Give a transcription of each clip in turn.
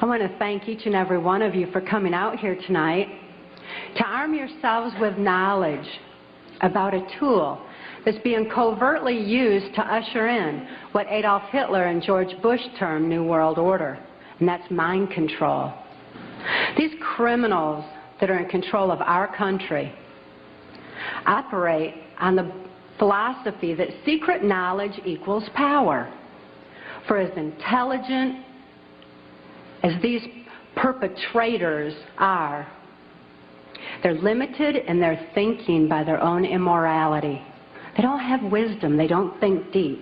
I want to thank each and every one of you for coming out here tonight to arm yourselves with knowledge about a tool that's being covertly used to usher in what Adolf Hitler and George Bush termed New World Order, and that's mind control. These criminals that are in control of our country operate on the philosophy that secret knowledge equals power. For as intelligent as these perpetrators are, they're limited in their thinking by their own immorality. They don't have wisdom, they don't think deep,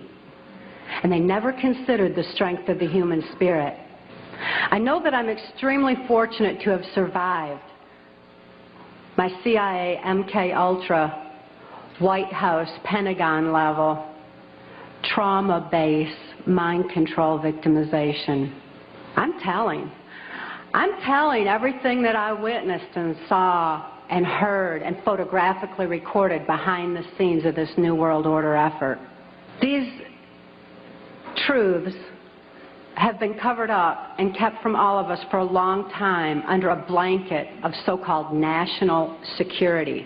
and they never considered the strength of the human spirit. I know that I'm extremely fortunate to have survived my CIA, MK Ultra, White House, Pentagon level, trauma-based mind control victimization. I'm telling everything that I witnessed and saw and heard and photographically recorded behind the scenes of this New World Order effort. These truths have been covered up and kept from all of us for a long time under a blanket of so-called national security.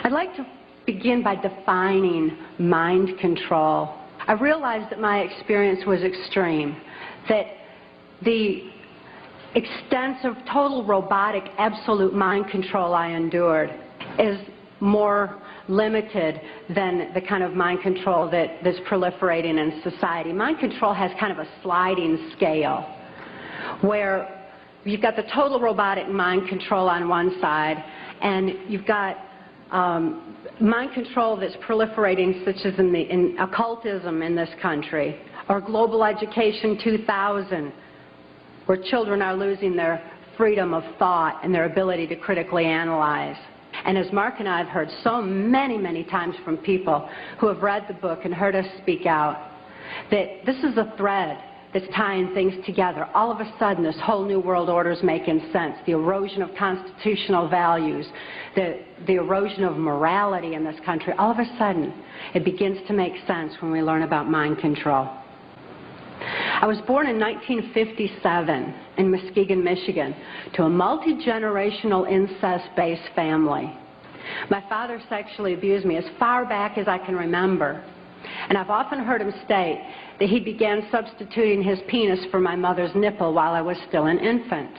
I'd like to begin by defining mind control. I realized that my experience was extreme, that the extensive, total robotic, absolute mind control I endured is more limited than the kind of mind control that's proliferating in society. Mind control has kind of a sliding scale where you've got the total robotic mind control on one side, and you've got mind control that's proliferating, such as in occultism in this country, or Global Education 2000, where children are losing their freedom of thought and their ability to critically analyze. And as Mark and I have heard so many, many times from people who have read the book and heard us speak out, that this is a thread that's tying things together. All of a sudden, this whole New World Order is making sense. The erosion of constitutional values, the erosion of morality in this country, all of a sudden, it begins to make sense when we learn about mind control. I was born in 1957 in Muskegon, Michigan, to a multi-generational incest-based family. My father sexually abused me as far back as I can remember, and I've often heard him state that he began substituting his penis for my mother's nipple while I was still an infant.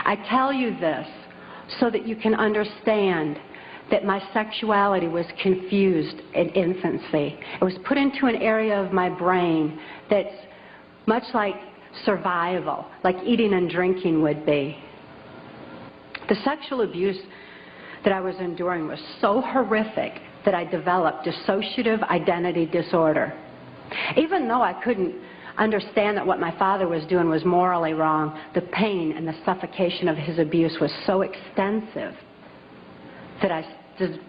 I tell you this so that you can understand that my sexuality was confused in infancy. It was put into an area of my brain that's much like survival, like eating and drinking would be. The sexual abuse that I was enduring was so horrific that I developed dissociative identity disorder. Even though I couldn't understand that what my father was doing was morally wrong, the pain and the suffocation of his abuse was so extensive that I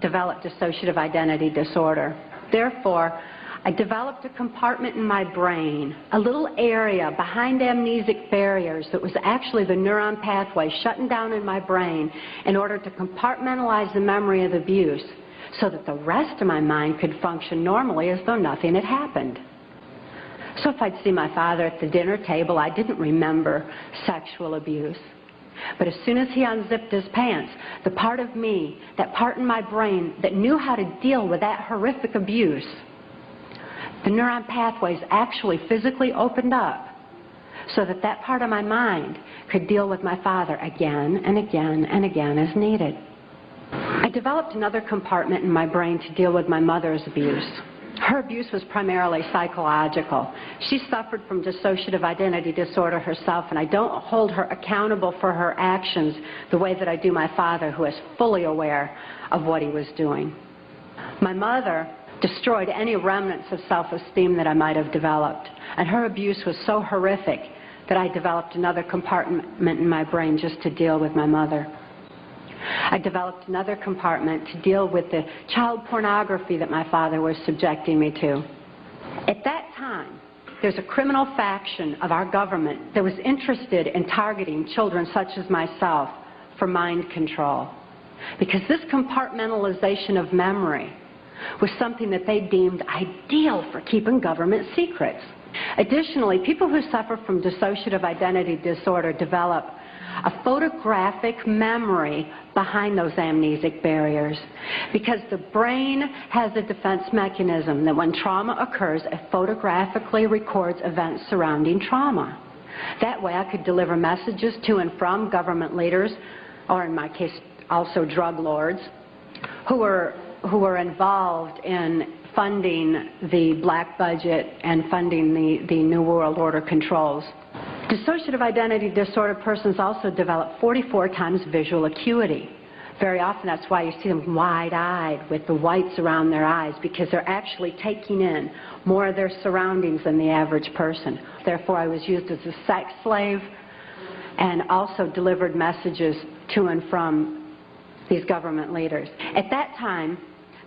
developed dissociative identity disorder. Therefore, I developed a compartment in my brain, a little area behind amnesic barriers that was actually the neuron pathway shutting down in my brain in order to compartmentalize the memory of the abuse so that the rest of my mind could function normally as though nothing had happened. So if I'd see my father at the dinner table, I didn't remember sexual abuse. But as soon as he unzipped his pants, the part of me, that part in my brain that knew how to deal with that horrific abuse, the neuron pathways actually physically opened up so that that part of my mind could deal with my father again and again and again as needed. I developed another compartment in my brain to deal with my mother's abuse. Her abuse was primarily psychological. She suffered from dissociative identity disorder herself, and I don't hold her accountable for her actions the way that I do my father, who is fully aware of what he was doing. My mother destroyed any remnants of self-esteem that I might have developed, and her abuse was so horrific that I developed another compartment in my brain just to deal with my mother. I developed another compartment to deal with the child pornography that my father was subjecting me to. At that time, there's a criminal faction of our government that was interested in targeting children such as myself for mind control, because this compartmentalization of memory was something that they deemed ideal for keeping government secrets. Additionally, people who suffer from dissociative identity disorder develop a photographic memory behind those amnesic barriers, because the brain has a defense mechanism that when trauma occurs, it photographically records events surrounding trauma. That way I could deliver messages to and from government leaders, or in my case also drug lords, who were involved in funding the black budget and funding the New World Order controls. Dissociative identity disorder persons also develop 44 times visual acuity. Very often that's why you see them wide-eyed with the whites around their eyes, because they're actually taking in more of their surroundings than the average person. Therefore, I was used as a sex slave and also delivered messages to and from these government leaders. At that time,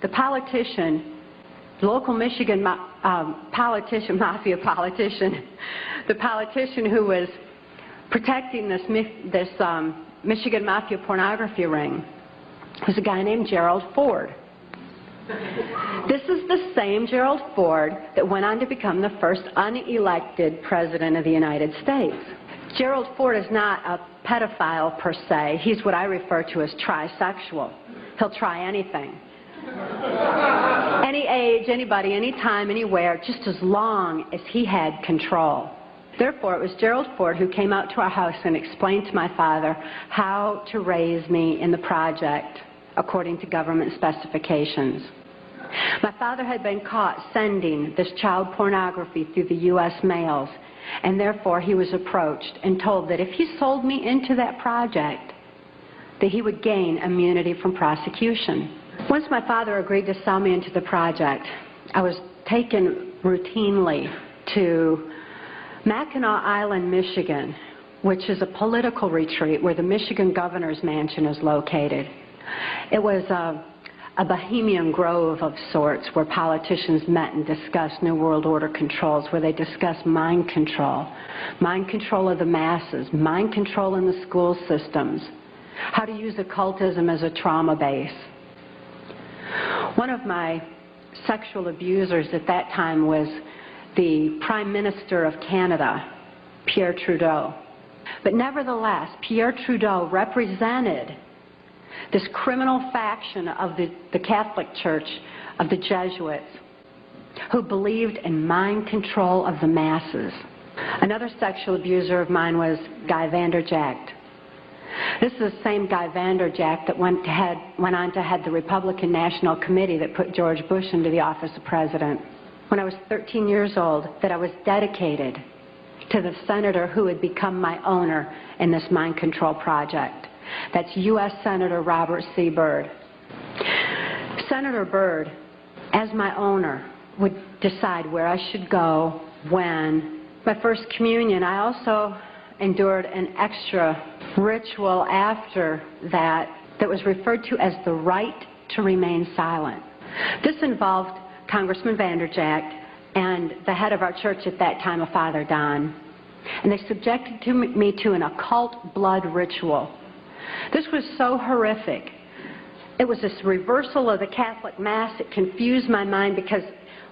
the politician, local Michigan mafia politician, the politician who was protecting this Michigan mafia pornography ring was a guy named Gerald Ford. This is the same Gerald Ford that went on to become the first unelected president of the United States. Gerald Ford is not a pedophile per se. He's what I refer to as trisexual. He'll try anything. Any age, anybody, anytime, anywhere, just as long as he had control. Therefore, it was Gerald Ford who came out to our house and explained to my father how to raise me in the project according to government specifications. My father had been caught sending this child pornography through the U.S. mails, and therefore he was approached and told that if he sold me into that project, that he would gain immunity from prosecution. Once my father agreed to sell me into the project, I was taken routinely to Mackinac Island, Michigan, which is a political retreat where the Michigan governor's mansion is located. It was a bohemian grove of sorts where politicians met and discussed New World Order controls, where they discussed mind control of the masses, mind control in the school systems, how to use occultism as a trauma base. One of my sexual abusers at that time was the Prime Minister of Canada, Pierre Trudeau. But nevertheless, Pierre Trudeau represented this criminal faction of the Catholic Church, of the Jesuits, who believed in mind control of the masses. Another sexual abuser of mine was Guy Vanderjagt. This is the same Guy Vanderjagt that went on to head the Republican National Committee that put George Bush into the office of president. When I was 13 years old, that I was dedicated to the senator who would become my owner in this mind control project. That's U.S. Senator Robert C. Byrd. Senator Byrd, as my owner, would decide where I should go, when. My first communion, I also endured an extra ritual after that was referred to as the right to remain silent. This involved Congressman Vanderjagt and the head of our church at that time, a Father Don, and they subjected me to an occult blood ritual. This was so horrific. It was this reversal of the Catholic Mass. It confused my mind, because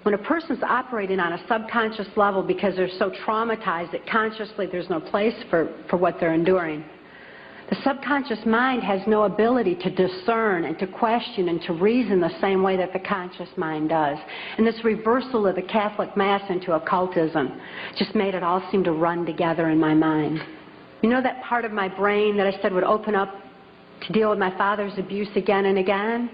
when a person's operating on a subconscious level because they're so traumatized that consciously there's no place for what they're enduring, the subconscious mind has no ability to discern and to question and to reason the same way that the conscious mind does. And this reversal of the Catholic Mass into occultism just made it all seem to run together in my mind. You know that part of my brain that I said would open up to deal with my father's abuse again and again?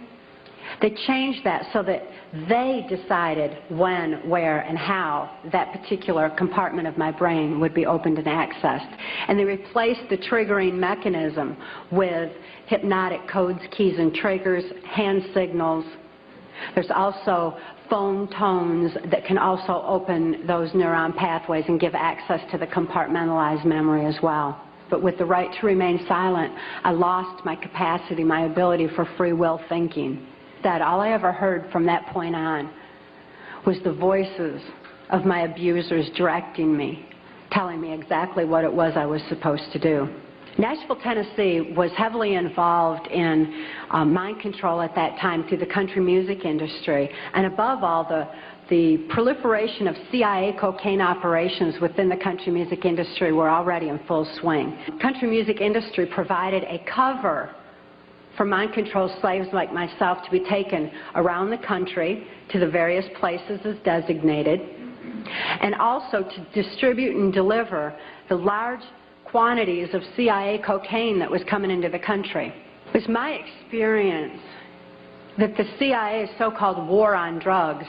They changed that so that they decided when, where, and how that particular compartment of my brain would be opened and accessed. And they replaced the triggering mechanism with hypnotic codes, keys, and triggers, hand signals. There's also phone tones that can also open those neuron pathways and give access to the compartmentalized memory as well. But with the right to remain silent, I lost my capacity, my ability for free will thinking. That all I ever heard from that point on was the voices of my abusers directing me, telling me exactly what it was I was supposed to do. Nashville, Tennessee was heavily involved in mind control at that time through the country music industry, and above all, the proliferation of CIA cocaine operations within the country music industry were already in full swing. Country music industry provided a cover for mind-controlled slaves like myself to be taken around the country to the various places as designated, and also to distribute and deliver the large quantities of CIA cocaine that was coming into the country. It was my experience that the CIA's so-called war on drugs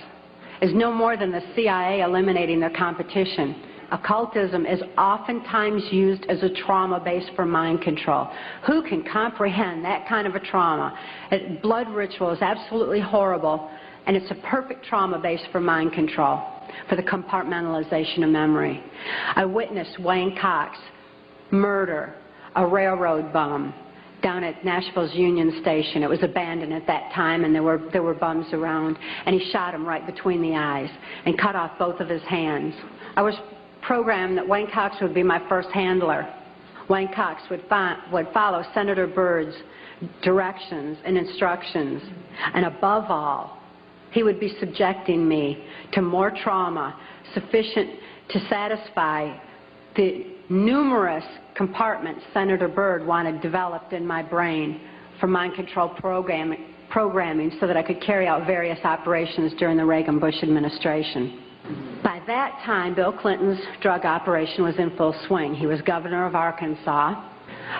is no more than the CIA eliminating their competition. Occultism is oftentimes used as a trauma base for mind control. Who can comprehend that kind of a trauma? Blood ritual is absolutely horrible, and it's a perfect trauma base for mind control, for the compartmentalization of memory. I witnessed Wayne Cox murder a railroad bum down at Nashville's Union Station. It was abandoned at that time, and there were bums around, and he shot him right between the eyes and cut off both of his hands. I was programmed that Wayne Cox would be my first handler. Wayne Cox would follow Senator Byrd's directions and instructions, and above all, he would be subjecting me to more trauma sufficient to satisfy the numerous compartments Senator Byrd wanted developed in my brain for mind control programming so that I could carry out various operations during the Reagan-Bush administration. By that time, Bill Clinton's drug operation was in full swing. He was governor of Arkansas.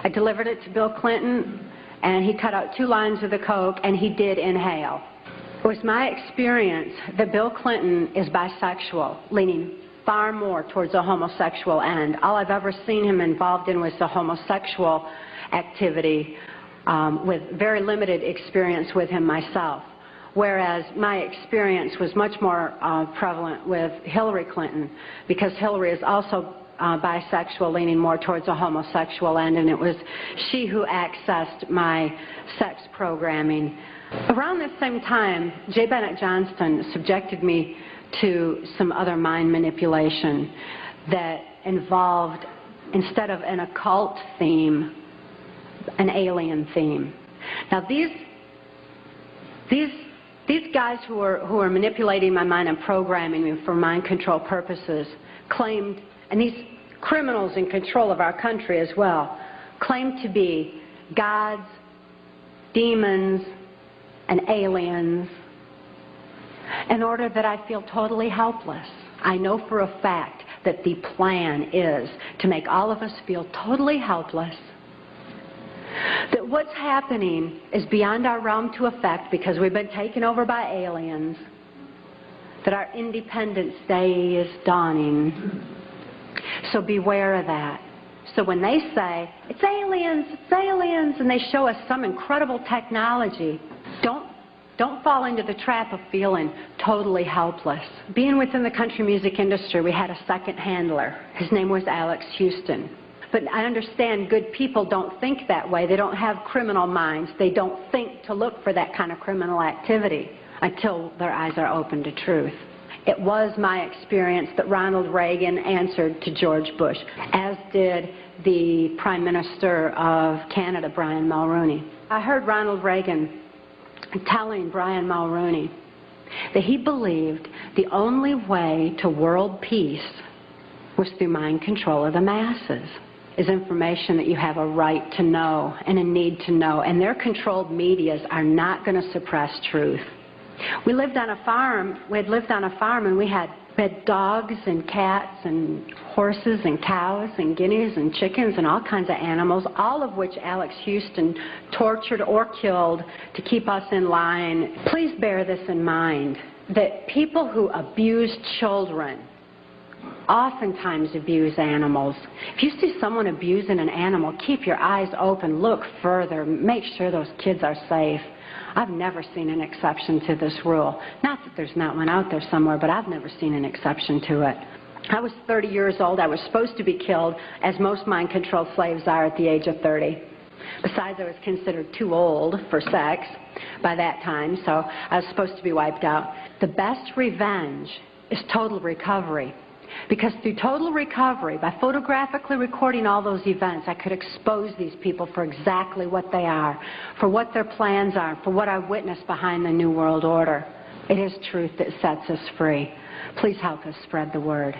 I delivered it to Bill Clinton, and he cut out 2 lines of the coke, and he did inhale. It was my experience that Bill Clinton is bisexual, leaning far more towards a homosexual end. All I've ever seen him involved in was the homosexual activity, with very limited experience with him myself. Whereas my experience was much more prevalent with Hillary Clinton, because Hillary is also bisexual, leaning more towards a homosexual end, and it was she who accessed my sex programming. Around this same time, J. Bennett Johnston subjected me to some other mind manipulation that involved, instead of an occult theme, an alien theme. Now these guys who are manipulating my mind and programming me for mind control purposes claimed, and these criminals in control of our country as well, claimed to be gods, demons, and aliens, in order that I feel totally helpless. I know for a fact that the plan is to make all of us feel totally helpless, that what's happening is beyond our realm to affect because we've been taken over by aliens, that our Independence Day is dawning. So beware of that. So when they say, it's aliens, and they show us some incredible technology, don't fall into the trap of feeling totally helpless. Being within the country music industry, we had a second handler. His name was Alex Houston. But I understand good people don't think that way. They don't have criminal minds. They don't think to look for that kind of criminal activity until their eyes are open to truth. It was my experience that Ronald Reagan answered to George Bush, as did the Prime Minister of Canada, Brian Mulroney. I heard Ronald Reagan telling Brian Mulroney that he believed the only way to world peace was through mind control of the masses. Is information that you have a right to know and a need to know, and their controlled medias are not going to suppress truth. We lived on a farm. We had lived on a farm, and we had dogs and cats and horses and cows and guineas and chickens and all kinds of animals, all of which Alex Houston tortured or killed to keep us in line. Please bear this in mind, that people who abuse children oftentimes abuse animals. If you see someone abusing an animal, keep your eyes open, look further, make sure those kids are safe. I've never seen an exception to this rule. Not that there's not one out there somewhere, but I've never seen an exception to it. I was 30 years old. I was supposed to be killed, as most mind-controlled slaves are at the age of 30. Besides, I was considered too old for sex by that time, so I was supposed to be wiped out. The best revenge is total recovery. Because through total recovery, by photographically recording all those events, I could expose these people for exactly what they are, for what their plans are, for what I witnessed behind the New World Order. It is truth that sets us free. Please help us spread the word.